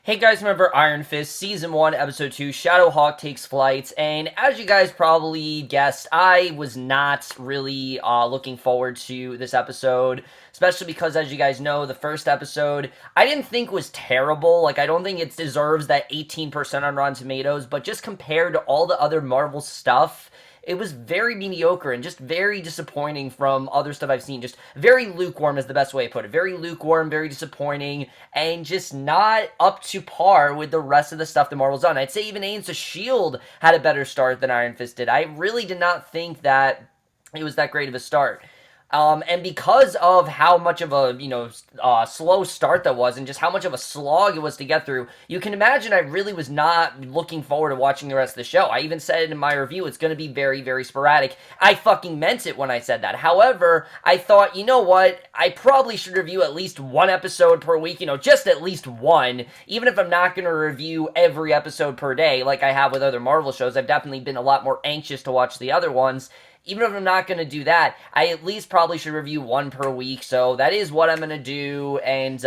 Hey guys, remember Iron Fist, Season 1, Episode 2, Shadowhawk takes flight, and as you guys probably guessed, I was not really looking forward to this episode, especially because, as you guys know, the first episode, I didn't think was terrible. Like, I don't think it deserves that 18% on Rotten Tomatoes, but just compared to all the other Marvel stuff, it was very mediocre and just very disappointing from other stuff I've seen. Just very lukewarm is the best way to put it. Very lukewarm, very disappointing, and just not up to par with the rest of the stuff that Marvel's done. I'd say even Agents of S.H.I.E.L.D. had a better start than Iron Fist did. I really did not think that it was that great of a start. And because of how much of a, slow start that was and just how much of a slog it was to get through, you can imagine I really was not looking forward to watching the rest of the show. I even said it in my review, it's going to be very, very sporadic. I fucking meant it when I said that. However, I thought, you know what, I probably should review at least one episode per week, just at least one, even if I'm not going to review every episode per day like I have with other Marvel shows. I've definitely been a lot more anxious to watch the other ones. Even if I'm not going to do that, I at least probably should review one per week, so that is what I'm going to do, and,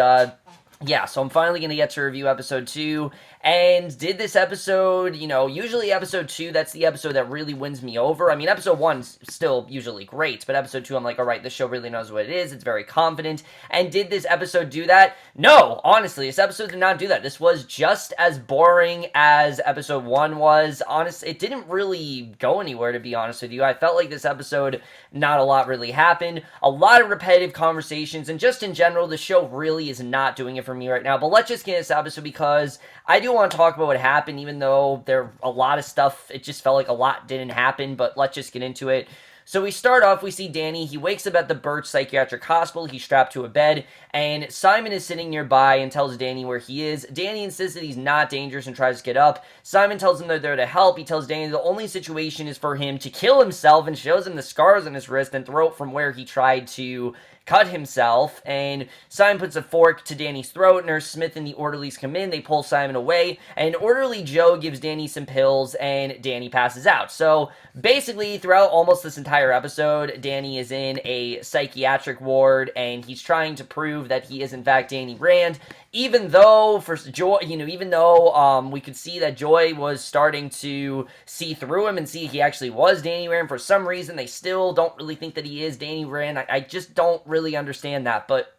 yeah, so I'm finally going to get to review episode 2, and did this episode, usually episode 2, that's the episode that really wins me over. I mean, episode 1's still usually great, but episode 2, I'm like, alright, this show really knows what it is, it's very confident, and did this episode do that? No, honestly, this episode did not do that. This was just as boring as episode 1 was. Honestly, it didn't really go anywhere, to be honest with you. I felt like this episode, not a lot really happened, a lot of repetitive conversations, and just in general, the show really is not doing it for me right now. But let's just get into this episode because I do want to talk about what happened, even though there a lot of stuff, it just felt like a lot didn't happen, but let's just get into it. So we start off, we see Danny, he wakes up at the Birch Psychiatric Hospital, he's strapped to a bed, and Simon is sitting nearby and tells Danny where he is. Danny insists that he's not dangerous and tries to get up. Simon tells him they're there to help. He tells Danny the only situation is for him to kill himself and shows him the scars on his wrist and throat from where he tried to cut himself, and Simon puts a fork to Danny's throat. Nurse Smith and the orderlies come in, they pull Simon away, and Orderly Joe gives Danny some pills, and Danny passes out. So, basically, throughout almost this entire episode, Danny is in a psychiatric ward, and he's trying to prove that he is in fact Danny Rand, even though, for Joy, we could see that Joy was starting to see through him and see he actually was Danny Rand. For some reason, they still don't really think that he is Danny Rand. I just don't really understand that, but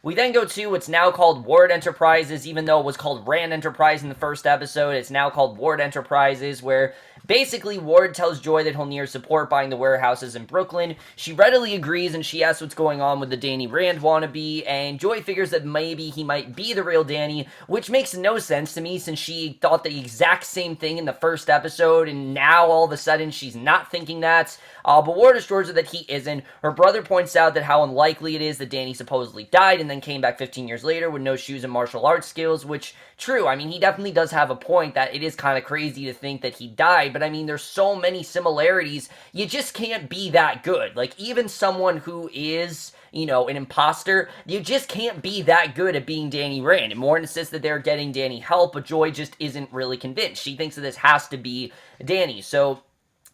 we then go to what's now called Ward Enterprises, even though it was called Rand Enterprise in the first episode, it's now called Ward Enterprises, where basically Ward tells Joy that he'll need her support buying the warehouses in Brooklyn. She readily agrees, and she asks what's going on with the Danny Rand wannabe, and Joy figures that maybe he might be the real Danny, which makes no sense to me since she thought the exact same thing in the first episode, and now all of a sudden she's not thinking that. But Ward assures her that he isn't. Her brother points out that how unlikely it is that Danny supposedly died and then came back 15 years later with no shoes and martial arts skills, which, true, I mean, he definitely does have a point that it is kind of crazy to think that he died, but I mean, there's so many similarities, you just can't be that good. Like, even someone who is, an imposter, you just can't be that good at being Danny Rand. And Moore insists that they're getting Danny help, but Joy just isn't really convinced. She thinks that this has to be Danny, so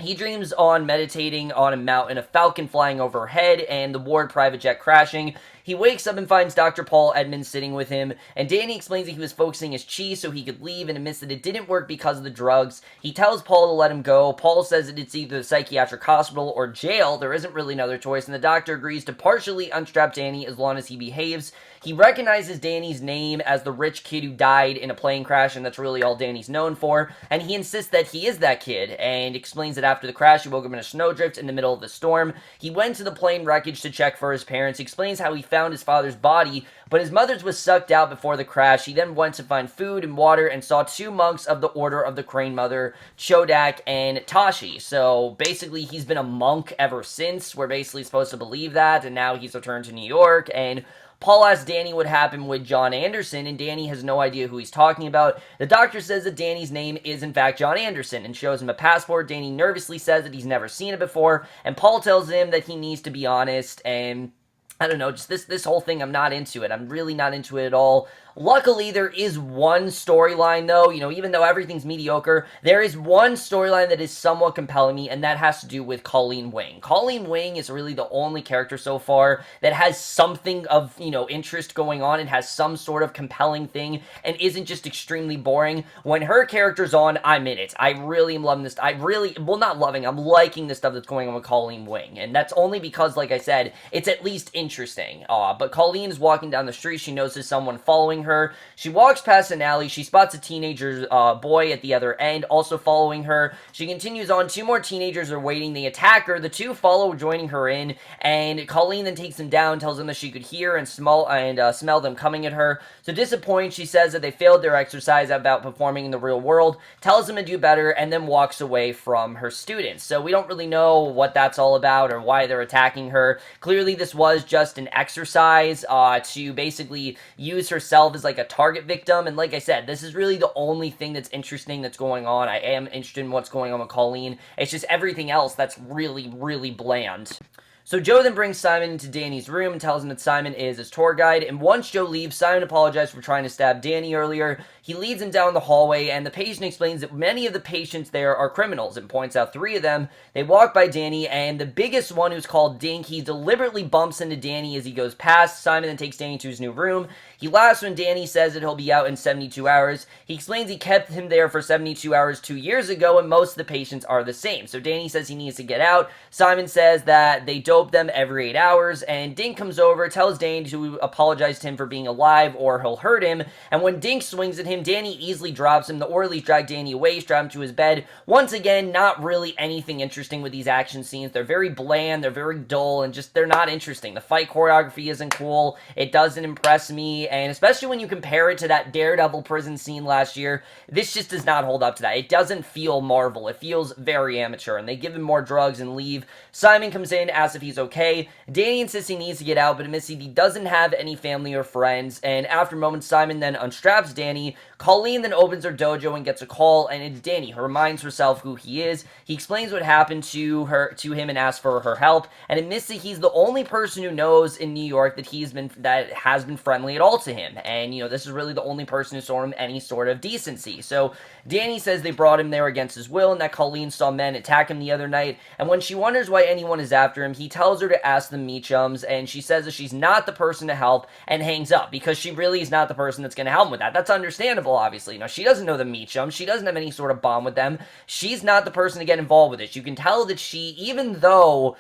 he dreams on meditating on a mountain, a falcon flying overhead, and the Ward private jet crashing. He wakes up and finds Dr. Paul Edmonds sitting with him, and Danny explains that he was focusing his chi so he could leave and admits that it didn't work because of the drugs. He tells Paul to let him go. Paul says that it's either the psychiatric hospital or jail. There isn't really another choice, and the doctor agrees to partially unstrap Danny as long as he behaves. He recognizes Danny's name as the rich kid who died in a plane crash, and that's really all Danny's known for, and he insists that he is that kid, and explains that after the crash, he woke up in a snowdrift in the middle of the storm. He went to the plane wreckage to check for his parents. He explains how he found his father's body, but his mother's was sucked out before the crash. He then went to find food and water and saw two monks of the Order of the Crane Mother, Chodak and Tashi. So basically, he's been a monk ever since. We're basically supposed to believe that, and now he's returned to New York, and Paul asks Danny what happened with John Anderson, and Danny has no idea who he's talking about. The doctor says that Danny's name is in fact John Anderson and shows him a passport. Danny nervously says that he's never seen it before, and Paul tells him that he needs to be honest, and I don't know, just this whole thing, I'm not into it. I'm really not into it at all. Luckily, there is one storyline, though, even though everything's mediocre, there is one storyline that is somewhat compelling me, and that has to do with Colleen Wing. Colleen Wing is really the only character so far that has something of, interest going on and has some sort of compelling thing and isn't just extremely boring. When her character's on, I'm in it. I really am loving this. Not loving, I'm liking the stuff that's going on with Colleen Wing, and that's only because, like I said, it's at least interesting. But Colleen is walking down the street. She notices someone following her. She walks past an alley. She spots a teenager boy at the other end, also following her. She continues on. Two more teenagers are waiting. They attack her. The two follow, joining her in, and Colleen then takes them down, tells them that she could hear and smell them coming at her. So disappointed, she says that they failed their exercise about performing in the real world, tells them to do better, and then walks away from her students. So we don't really know what that's all about or why they're attacking her. Clearly, this was just an exercise to basically use herself as like a target victim. And like I said, this is really the only thing that's interesting that's going on. I am interested in what's going on with Colleen. It's just everything else that's really, really bland. So Joe then brings Simon into Danny's room and tells him that Simon is his tour guide, and once Joe leaves, Simon apologizes for trying to stab Danny earlier. He leads him down the hallway, and the patient explains that many of the patients there are criminals and points out 3 of them. They walk by Danny, and the biggest one, who's called Dink, he deliberately bumps into Danny as he goes past. Simon then takes Danny to his new room. He laughs when Danny says that he'll be out in 72 hours. He explains he kept him there for 72 hours 2 years ago, and most of the patients are the same. So Danny says he needs to get out. Simon says that they dope them every 8 hours, and Dink comes over, tells Danny to apologize to him for being alive or he'll hurt him, and when Dink swings at him, Danny easily drops him. The orderlies drag Danny away, strap him to his bed. Once again, not really anything interesting with these action scenes. They're very bland, they're very dull, and just they're not interesting. The fight choreography isn't cool, it doesn't impress me, and especially when you compare it to that Daredevil prison scene last year, this just does not hold up to that. It doesn't feel Marvel, it feels very amateur, and they give him more drugs and leave. Simon comes in, asks if he's okay. Danny insists he needs to get out, but admits he doesn't have any family or friends, and after moments, Simon then unstraps Danny. Colleen then opens her dojo and gets a call, and it's Danny, who reminds herself who he is. He explains what happened to him and asks for her help, and admits that he's the only person who knows in New York that has been friendly at all to him, and this is really the only person who saw him any sort of decency. So Danny says they brought him there against his will, and that Colleen saw men attack him the other night, and when she wonders why anyone is after him, he tells her to ask the Meachums, and she says that she's not the person to help, and hangs up, because she really is not the person that's going to help him with that. That's understandable, obviously. She doesn't know the Meachums, she doesn't have any sort of bond with them, she's not the person to get involved with it. You can tell that she, even though,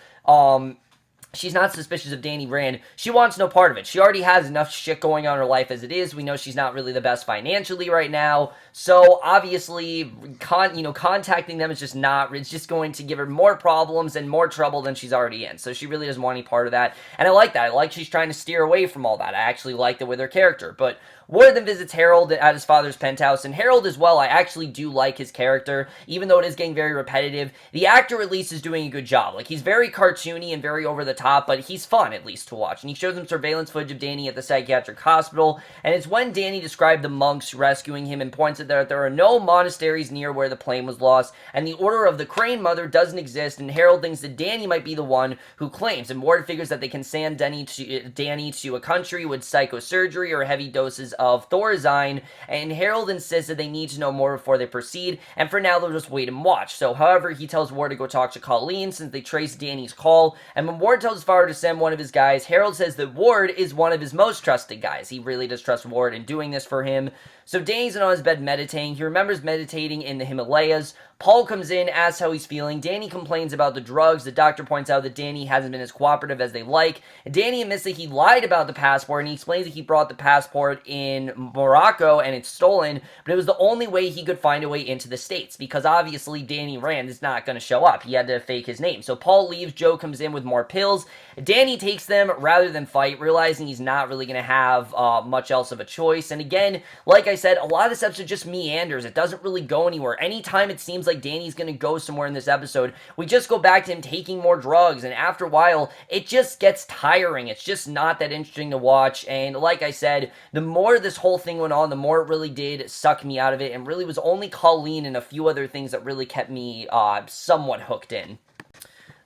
she's not suspicious of Danny Rand, she wants no part of it. She already has enough shit going on in her life as it is. We know she's not really the best financially right now. So, obviously, contacting them is just not, it's just going to give her more problems and more trouble than she's already in. So she really doesn't want any part of that. And I like that. I like she's trying to steer away from all that. I actually liked it with her character. But Ward then visits Harold at his father's penthouse, and Harold as well, I actually do like his character, even though it is getting very repetitive. The actor at least is doing a good job. He's very cartoony and very over the top, but he's fun at least to watch. And he shows him surveillance footage of Danny at the psychiatric hospital, and it's when Danny described the monks rescuing him and points out that there are no monasteries near where the plane was lost, and the Order of the Crane Mother doesn't exist, and Harold thinks that Danny might be the one who claims, and Ward figures that they can send Danny to a country with psychosurgery or heavy doses of Thorazine, and Harold insists that they need to know more before they proceed, and for now they'll just wait and watch. So, however, he tells Ward to go talk to Colleen since they traced Danny's call, and when Ward tells his father to send one of his guys, Harold says that Ward is one of his most trusted guys. He really does trust Ward in doing this for him. So Danny's on his bed meditating. He remembers meditating in the Himalayas. Paul comes in, asks how he's feeling. Danny complains about the drugs. The doctor points out that Danny hasn't been as cooperative as they like. Danny admits that he lied about the passport, and he explains that he brought the passport in Morocco and it's stolen, but it was the only way he could find a way into the States, because obviously Danny Rand is not going to show up. He had to fake his name. So Paul leaves. Joe comes in with more pills. Danny takes them rather than fight, realizing he's not really going to have much else of a choice. And again, like I said, a lot of this episode just meanders. It doesn't really go anywhere. Anytime it seems like Danny's going to go somewhere in this episode, we just go back to him taking more drugs, and after a while, it just gets tiring. It's just not that interesting to watch, and like I said, the more this whole thing went on, the more it really did suck me out of it, and really was only Colleen and a few other things that really kept me somewhat hooked in.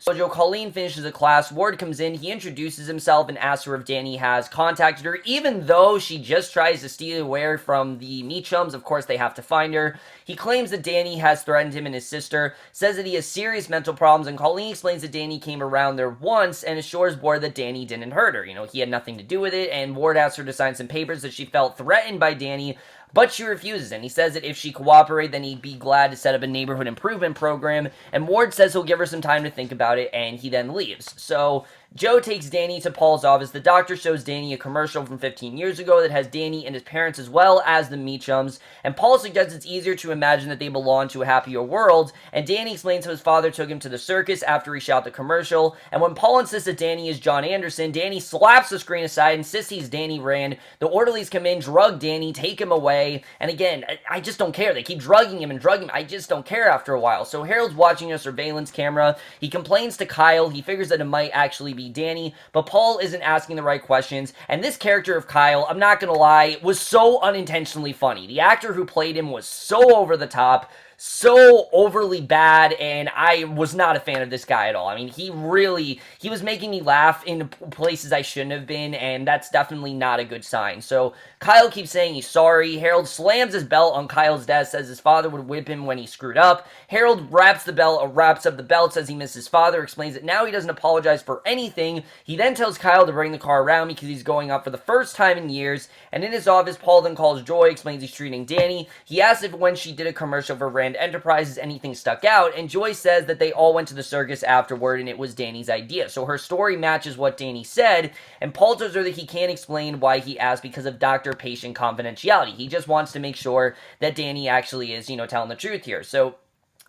Dojo, Colleen finishes a class, Ward comes in, he introduces himself and asks her if Danny has contacted her, even though she just tries to steal away from the Meachums. Of course, they have to find her. He claims that Danny has threatened him and his sister, says that he has serious mental problems, and Colleen explains that Danny came around there once and assures Ward that Danny didn't hurt her. He had nothing to do with it, and Ward asks her to sign some papers that she felt threatened by Danny, but she refuses, and he says that if she cooperates, then he'd be glad to set up a neighborhood improvement program, and Ward says he'll give her some time to think about it, and he then leaves. So Joe takes Danny to Paul's office. The doctor shows Danny a commercial from 15 years ago that has Danny and his parents as well as the Meachums, and Paul suggests it's easier to imagine that they belong to a happier world, and Danny explains how his father took him to the circus after he shot the commercial, and when Paul insists that Danny is John Anderson, Danny slaps the screen aside, insists he's Danny Rand. The orderlies come in, drug Danny, take him away, and again, I just don't care. They keep drugging him. I just don't care after a while. So Harold's watching a surveillance camera. He complains to Kyle. He figures that it might actually be Danny, but Paul isn't asking the right questions, and this character of Kyle, I'm not gonna lie, was so unintentionally funny. The actor who played him was so over the top, so overly bad, and I was not a fan of this guy at all. I mean, he was making me laugh in places I shouldn't have been, and that's definitely not a good sign. So Kyle keeps saying he's sorry. Harold slams his belt on Kyle's desk, says his father would whip him when he screwed up. Harold wraps up the belt, says he misses his father, explains that now he doesn't apologize for anything. He then tells Kyle to bring the car around because he's going up for the first time in years, and in his office, Paul then calls Joy, explains he's treating Danny. He asks if when she did a commercial for Rand Enterprises anything stuck out, and Joy says that they all went to the circus afterward and it was Danny's idea. So her story matches what Danny said, and Paul tells her that he can't explain why he asked because of doctor-patient confidentiality. He just wants to make sure that Danny actually is, telling the truth here. So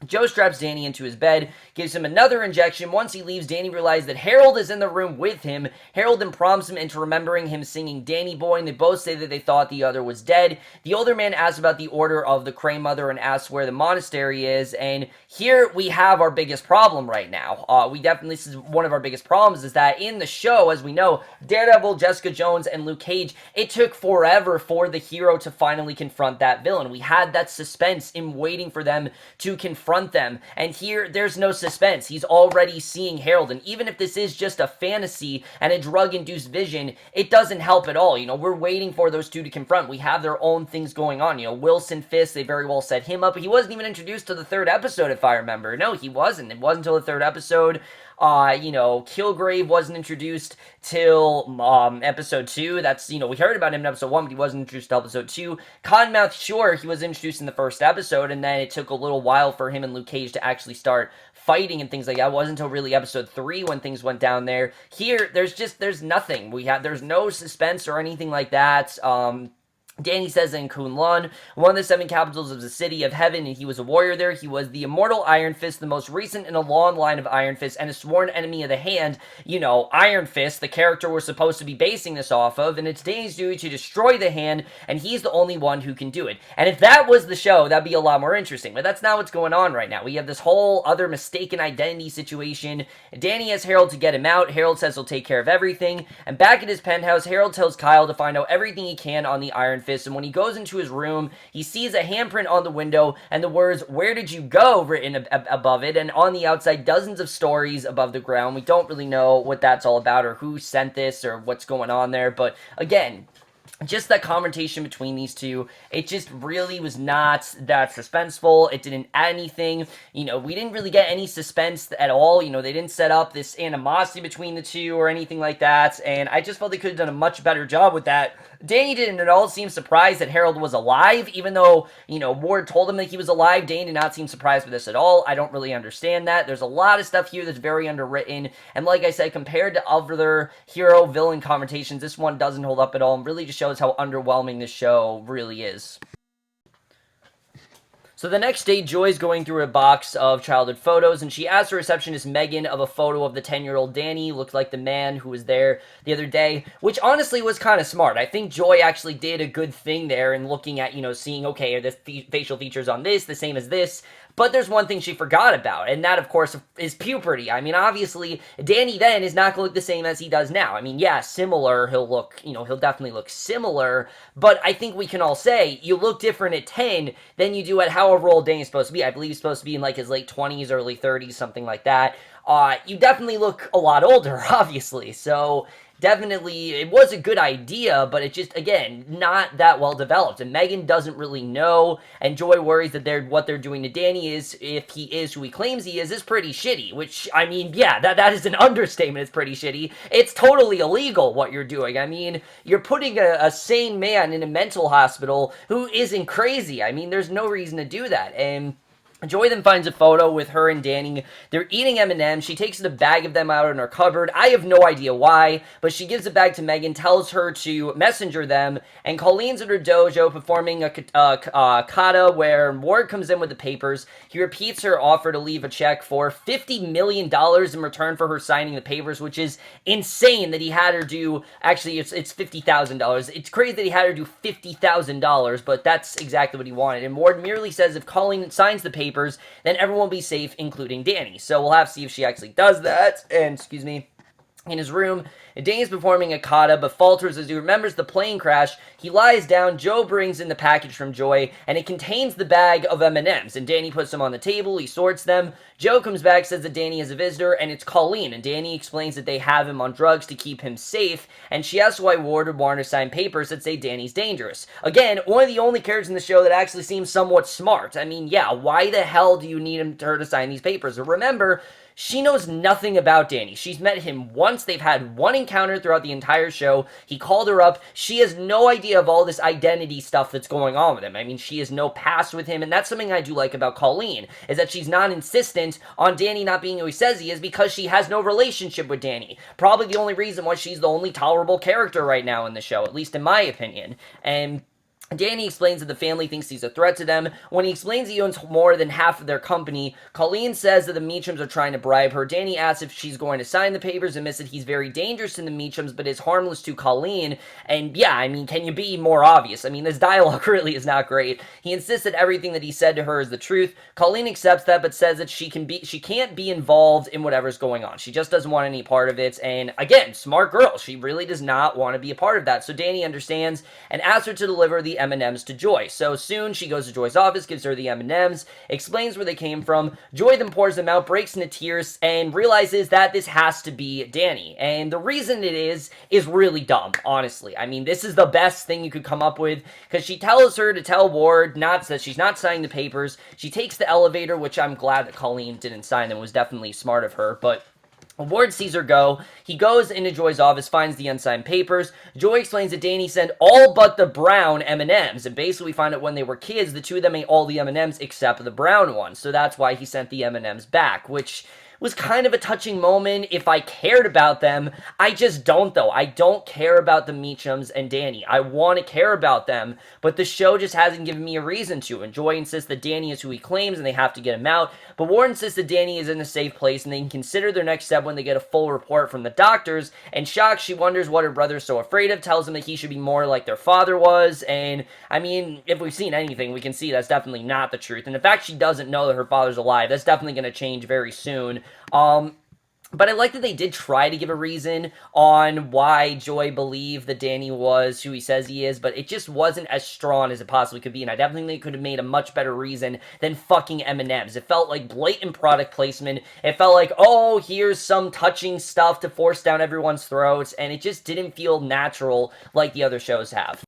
Joe straps Danny into his bed, gives him another injection. Once he leaves, Danny realizes that Harold is in the room with him. Harold then prompts him into remembering him singing Danny Boy, and they both say that they thought the other was dead. The older man asks about the order of the Crane Mother and asks where the monastery is, and here we have our biggest problem right now. This is one of our biggest problems, is that in the show, as we know, Daredevil, Jessica Jones, and Luke Cage, it took forever for the hero to finally confront that villain. We had that suspense in waiting for them to confront them, and here there's no suspense. He's already seeing Harold, and even if this is just a fantasy and a drug-induced vision, it doesn't help at all. We're waiting for those two to confront. We have their own things going on. Wilson Fisk, they very well set him up, but he wasn't even introduced to the third episode, if I remember. No, he wasn't. It wasn't until the third episode. Kilgrave wasn't introduced till episode 2. That's, we heard about him in episode 1, but he wasn't introduced till episode 2. Cottonmouth, sure, he was introduced in the first episode, and then it took a little while for him and Luke Cage to actually start fighting and things like that. It wasn't until really episode 3 when things went down there. Here, there's nothing. There's no suspense or anything like that. Danny says in Kunlun, one of the 7 capitals of the city of heaven, and he was a warrior there. He was the immortal Iron Fist, the most recent in a long line of Iron Fists, and a sworn enemy of the Hand. Iron Fist, the character we're supposed to be basing this off of, and it's Danny's duty to destroy the Hand, and he's the only one who can do it. And if that was the show, that'd be a lot more interesting, but that's not what's going on right now. We have this whole other mistaken identity situation. Danny asks Harold to get him out. Harold says he'll take care of everything, and back at his penthouse, Harold tells Kyle to find out everything he can on the Iron Fist, and when he goes into his room, he sees a handprint on the window and the words, "Where did you go?" written above it, and on the outside, dozens of stories above the ground. We don't really know what that's all about or who sent this or what's going on there, but again, just that confrontation between these two, it just really was not that suspenseful. It didn't add anything. We didn't really get any suspense at all. They didn't set up this animosity between the two or anything like that, and I just felt they could have done a much better job with that. Danny didn't at all seem surprised that Harold was alive, even though, Ward told him that he was alive. Danny did not seem surprised with this at all. I don't really understand that. There's a lot of stuff here that's very underwritten, and like I said, compared to other hero-villain confrontations, this one doesn't hold up at all, and really just shows how underwhelming this show really is. So the next day, Joy's going through a box of childhood photos, and she asks the receptionist Megan of a photo of the 10-year-old Danny, looked like the man who was there the other day, which honestly was kind of smart. I think Joy actually did a good thing there in looking at, seeing, okay, are the facial features on this the same as this? But there's one thing she forgot about, and that, of course, is puberty. I mean, obviously, Danny then is not going to look the same as he does now. I mean, yeah, similar, he'll look, he'll definitely look similar, but I think we can all say, you look different at 10 than you do at however old Danny's supposed to be. I believe he's supposed to be in like his late 20s, early 30s, something like that. You definitely look a lot older, obviously. So definitely, it was a good idea, but it just, again, not that well developed. And Megan doesn't really know, and Joy worries that what they're doing to Danny is, if he is who he claims he is pretty shitty. Which, I mean, yeah, that is an understatement. It's pretty shitty. It's totally illegal what you're doing. I mean, you're putting a sane man in a mental hospital who isn't crazy. I mean, there's no reason to do that. And Joy then finds a photo with her and Danny. They're eating M&Ms. She takes the bag of them out in her cupboard. I have no idea why, but she gives the bag to Megan, tells her to messenger them, and Colleen's at her dojo performing a kata where Ward comes in with the papers. He repeats her offer to leave a check for $50 million in return for her signing the papers, which is insane that he had her do, actually it's $50,000. It's crazy that he had her do $50,000, but that's exactly what he wanted. And Ward merely says if Colleen signs the papers, then everyone will be safe, including Danny. So we'll have to see if she actually does that. And, excuse me, in his room, Danny's performing a kata, but falters as he remembers the plane crash. He lies down. Joe brings in the package from Joy, and it contains the bag of M&Ms, and Danny puts them on the table. He sorts them. Joe comes back, says that Danny is a visitor, and it's Colleen, and Danny explains that they have him on drugs to keep him safe, and she asks why Ward would want her to sign papers that say Danny's dangerous. Again, one of the only characters in the show that actually seems somewhat smart. I mean, yeah, why the hell do you need her to sign these papers? But remember, she knows nothing about Danny. She's met him once. They've had one encounter throughout the entire show. He called her up. She has no idea of all this identity stuff that's going on with him. I mean, she has no past with him, and that's something I do like about Colleen, is that she's not insistent on Danny not being who he says he is because she has no relationship with Danny. Probably the only reason why she's the only tolerable character right now in the show, at least in my opinion. And Danny explains that the family thinks he's a threat to them. When he explains he owns more than half of their company, Colleen says that the Meachums are trying to bribe her. Danny asks if she's going to sign the papers and admits that he's very dangerous to the Meachums, but is harmless to Colleen. And yeah, I mean, can you be more obvious? I mean, this dialogue really is not great. He insists that everything that he said to her is the truth. Colleen accepts that, but says that she can't be involved in whatever's going on. She just doesn't want any part of it. And again, smart girl. She really does not want to be a part of that. So Danny understands and asks her to deliver the M&Ms to Joy. So soon she goes to Joy's office, gives her the M&Ms, explains where they came from. Joy then pours them out, breaks into tears, and realizes that this has to be Danny. And the reason it is really dumb, honestly. I mean, this is the best thing you could come up with, because she tells her to tell Ward that she's not signing the papers. She takes the elevator, which I'm glad that Colleen didn't sign them. It was definitely smart of her, but Ward sees her go. He goes into Joy's office, finds the unsigned papers. Joy explains that Danny sent all but the brown M&Ms, and basically we find out when they were kids, the two of them ate all the M&Ms except the brown one, so that's why he sent the M&Ms back, which was kind of a touching moment if I cared about them. I just don't, though. I don't care about the Meachums and Danny. I want to care about them, but the show just hasn't given me a reason to. And Joy insists that Danny is who he claims and they have to get him out, but Ward insists that Danny is in a safe place and they can consider their next step when they get a full report from the doctors. And shocked, she wonders what her brother's so afraid of, tells him that he should be more like their father was, and I mean, if we've seen anything, we can see that's definitely not the truth. And in fact, she doesn't know that her father's alive. That's definitely going to change very soon. But I like that they did try to give a reason on why Joy believed that Danny was who he says he is, but it just wasn't as strong as it possibly could be, and I definitely think they could have made a much better reason than fucking M&Ms. It felt like blatant product placement. It felt like, oh, here's some touching stuff to force down everyone's throats, and it just didn't feel natural like the other shows have.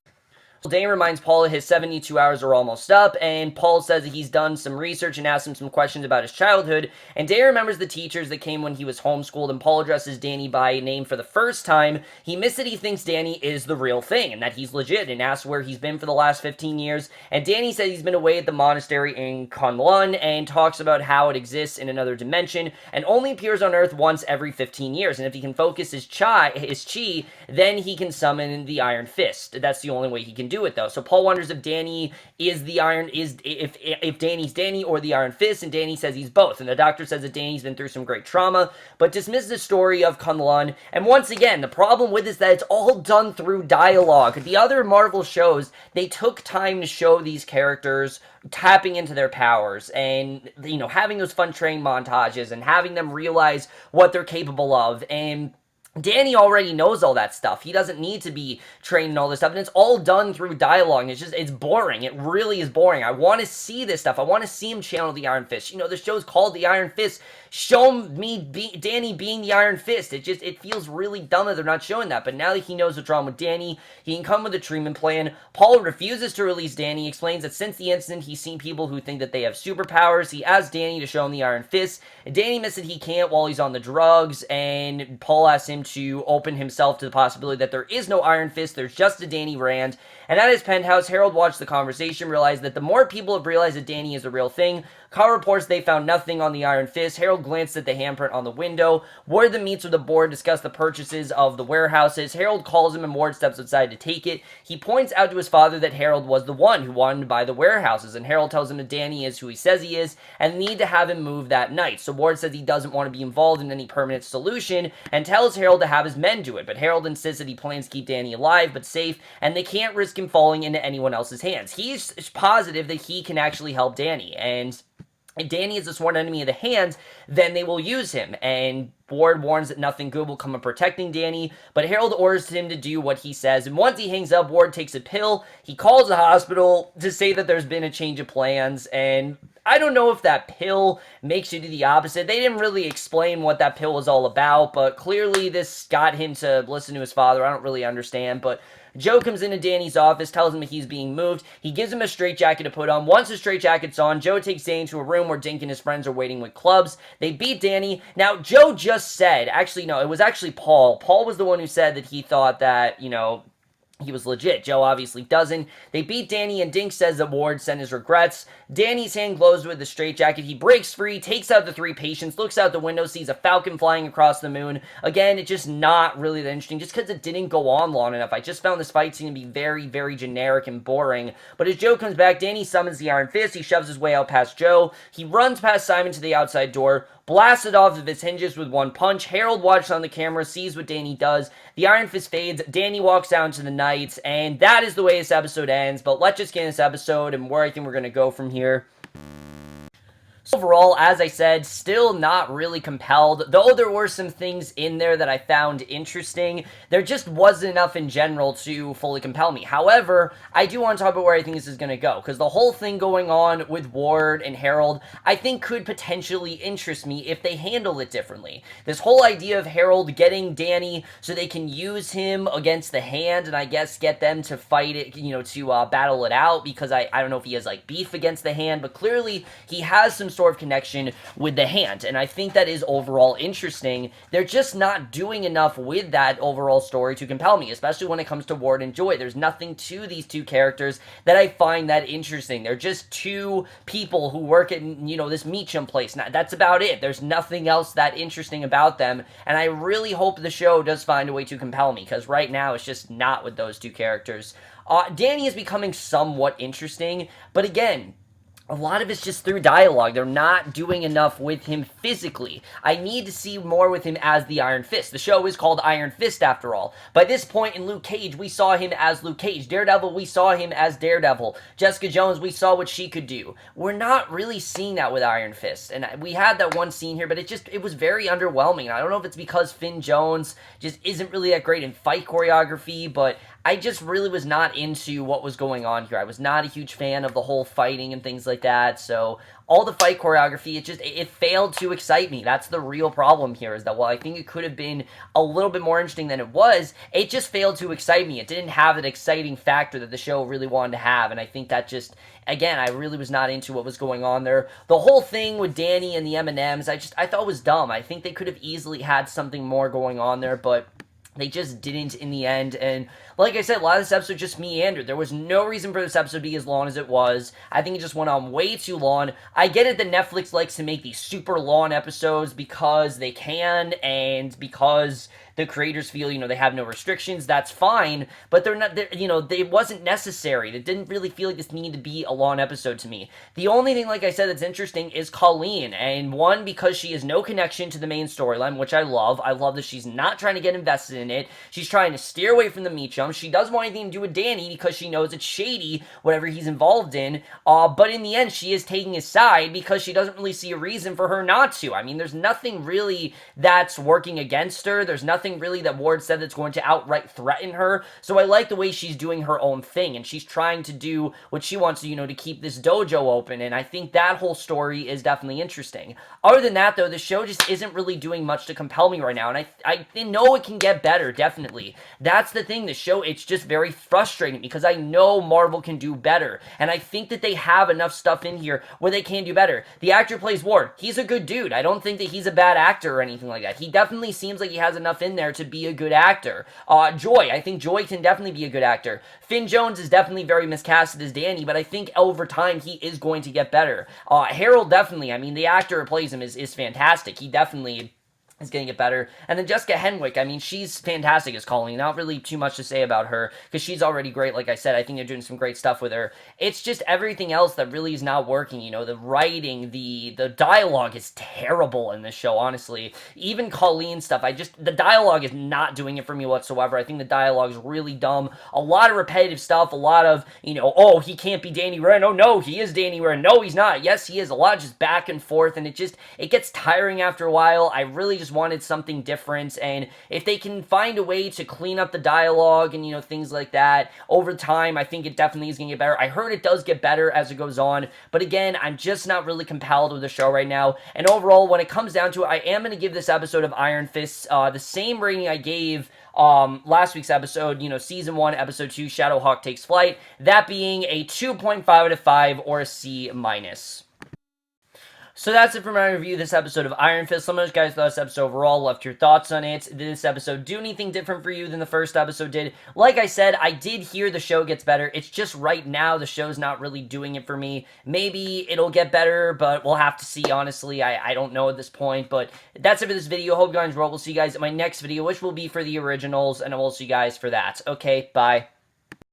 Danny reminds Paul that his 72 hours are almost up, and Paul says that he's done some research and asks him some questions about his childhood, and Danny remembers the teachers that came when he was homeschooled, and Paul addresses Danny by name for the first time. He admits that he thinks Danny is the real thing, and that he's legit, and asks where he's been for the last 15 years, and Danny says he's been away at the monastery in Kunlun, and talks about how it exists in another dimension, and only appears on Earth once every 15 years, and if he can focus his chi, then he can summon the Iron Fist. That's the only way he can do it, though. So Paul wonders if Danny is if Danny's Danny or the Iron Fist, and Danny says he's both. And the doctor says that Danny's been through some great trauma, but dismisses the story of Kunlun. And once again, the problem with this is that it's all done through dialogue. The other Marvel shows, they took time to show these characters tapping into their powers and, having those fun training montages and having them realize what they're capable of. And Danny already knows all that stuff. He doesn't need to be trained in all this stuff, and it's all done through dialogue. It's boring. It really is boring. I want to see this stuff. I want to see him channel the Iron Fist. The show's called The Iron Fist. Show me Danny being the Iron Fist. It feels really dumb that they're not showing that. But now that he knows what's wrong with Danny, he can come with a treatment plan. Paul refuses to release Danny. He explains that since the incident, he's seen people who think that they have superpowers. He asks Danny to show him the Iron Fist. And Danny admits that he can't while he's on the drugs, and Paul asks him to open himself to the possibility that there is no Iron Fist, there's just a Danny Rand. And at his penthouse, Harold watched the conversation, realized that the more people have realized that Danny is a real thing. Carl reports they found nothing on the Iron Fist. Harold glanced at the handprint on the window. Ward then meets with the board, discuss the purchases of the warehouses. Harold calls him and Ward steps outside to take it. He points out to his father that Harold was the one who wanted to buy the warehouses, and Harold tells him that Danny is who he says he is and need to have him move that night. So Ward says he doesn't want to be involved in any permanent solution and tells Harold to have his men do it, but Harold insists that he plans to keep Danny alive but safe, and they can't risk him falling into anyone else's hands. He's positive that he can actually help Danny, and if Danny is a sworn enemy of the Hand, then they will use him, and Ward warns that nothing good will come of protecting Danny, but Harold orders him to do what he says, and once he hangs up, Ward takes a pill. He calls the hospital to say that there's been a change of plans, and I don't know if that pill makes you do the opposite. They didn't really explain what that pill was all about, but clearly this got him to listen to his father. I don't really understand, but Joe comes into Danny's office, tells him that he's being moved. He gives him a straitjacket to put on. Once the straitjacket's on, Joe takes Danny to a room where Dink and his friends are waiting with clubs. They beat Danny. Now, Joe just said, actually, no, it was actually Paul. Paul was the one who said that he thought that, he was legit. Joe obviously doesn't. They beat Danny, and Dink says that Ward sent his regrets. Danny's hand glows with the straitjacket. He breaks free, takes out the 3 patients, looks out the window, sees a falcon flying across the moon. Again, it's just not really that interesting, just because it didn't go on long enough. I just found this fight scene to be very, very generic and boring. But as Joe comes back, Danny summons the Iron Fist. He shoves his way out past Joe. He runs past Simon to the outside door, blasted off of its hinges with one punch. Harold watches on the camera, sees what Danny does. The Iron Fist fades. Danny walks down to the night, and that is the way this episode ends. But let's just get in this episode and where I think we're going to go from here. Overall, as I said, still not really compelled, though there were some things in there that I found interesting. There just wasn't enough in general to fully compel me. However, I do want to talk about where I think this is going to go, because the whole thing going on with Ward and Harold, I think could potentially interest me if they handle it differently. This whole idea of Harold getting Danny so they can use him against the Hand, and I guess get them to fight it, to battle it out, because I don't know if he has, beef against the Hand, but clearly he has some sort of connection with the Hand, and I think that is overall interesting. They're just not doing enough with that overall story to compel me, especially when it comes to Ward and Joy. There's nothing to these two characters that I find that interesting. They're just two people who work at, this Meachum place. Now, that's about it. There's nothing else that interesting about them, and I really hope the show does find a way to compel me, because right now it's just not with those two characters. Danny is becoming somewhat interesting, but again, a lot of it's just through dialogue. They're not doing enough with him physically. I need to see more with him as the Iron Fist. The show is called Iron Fist, after all. By this point in Luke Cage, we saw him as Luke Cage. Daredevil, we saw him as Daredevil. Jessica Jones, we saw what she could do. We're not really seeing that with Iron Fist. And we had that one scene here, but it was very underwhelming. I don't know if it's because Finn Jones just isn't really that great in fight choreography, but I just really was not into what was going on here. I was not a huge fan of the whole fighting and things like that, so all the fight choreography, it failed to excite me. That's the real problem here, is that while I think it could have been a little bit more interesting than it was, it just failed to excite me. It didn't have that exciting factor that the show really wanted to have, and I think that just, again, I really was not into what was going on there. The whole thing with Danny and the M&Ms, I thought was dumb. I think they could have easily had something more going on there, but they just didn't in the end, and like I said, a lot of this episode just meandered. There was no reason for this episode to be as long as it was. I think it just went on way too long. I get it that Netflix likes to make these super long episodes because they can, and because the creators feel, they have no restrictions. That's fine, but they wasn't necessary. It didn't really feel like this needed to be a long episode to me. The only thing, like I said, that's interesting is Colleen, and one, because she has no connection to the main storyline, which I love. I love that she's not trying to get invested in it. She's trying to steer away from the Meachum. She doesn't want anything to do with Danny because she knows it's shady, whatever he's involved in. But in the end, she is taking his side because she doesn't really see a reason for her not to. I mean, there's nothing really that's working against her. There's nothing really that Ward said that's going to outright threaten her. So I like the way she's doing her own thing, and she's trying to do what she wants to, to keep this dojo open, and I think that whole story is definitely interesting. Other than that, though, the show just isn't really doing much to compel me right now, and I know it can get better, definitely. That's the thing, the show, it's just very frustrating, because I know Marvel can do better, and I think that they have enough stuff in here where they can do better. The actor who plays Ward, he's a good dude. I don't think that he's a bad actor or anything like that. He definitely seems like he has enough in there to be a good actor. Joy, I think Joy can definitely be a good actor. Finn Jones is definitely very miscasted as Danny, but I think over time he is going to get better. Harold definitely, I mean, the actor who plays him is fantastic. He definitely is getting it better. And then Jessica Henwick, I mean, she's fantastic as Colleen. Not really too much to say about her, because she's already great, like I said. I think they're doing some great stuff with her. It's just everything else that really is not working, the writing, the dialogue is terrible in this show, honestly. Even Colleen stuff, the dialogue is not doing it for me whatsoever. I think the dialogue is really dumb. A lot of repetitive stuff, a lot of, oh, he can't be Danny Rand. Oh, no, he is Danny Rand. No, he's not. Yes, he is. A lot of just back and forth, and it gets tiring after a while. I really just wanted something different, and if they can find a way to clean up the dialogue and things like that over time, I think it definitely is going to get better. I heard it does get better as it goes on, but again, I'm just not really compelled with the show right now. And overall, when it comes down to it, I am going to give this episode of Iron Fist the same rating I gave last week's episode, season 1, episode 2, Shadowhawk Takes Flight, that being a 2.5 out of 5 or a C minus. So that's it for my review of this episode of Iron Fist. Let me know what you guys thought of this episode overall. Left your thoughts on it. Did this episode do anything different for you than the first episode did? Like I said, I did hear the show gets better. It's just right now the show's not really doing it for me. Maybe it'll get better, but we'll have to see, honestly. I don't know at this point, but that's it for this video. Hope you guys enjoyed. We'll see you guys in my next video, which will be for the originals, and I will see you guys for that. Okay, bye.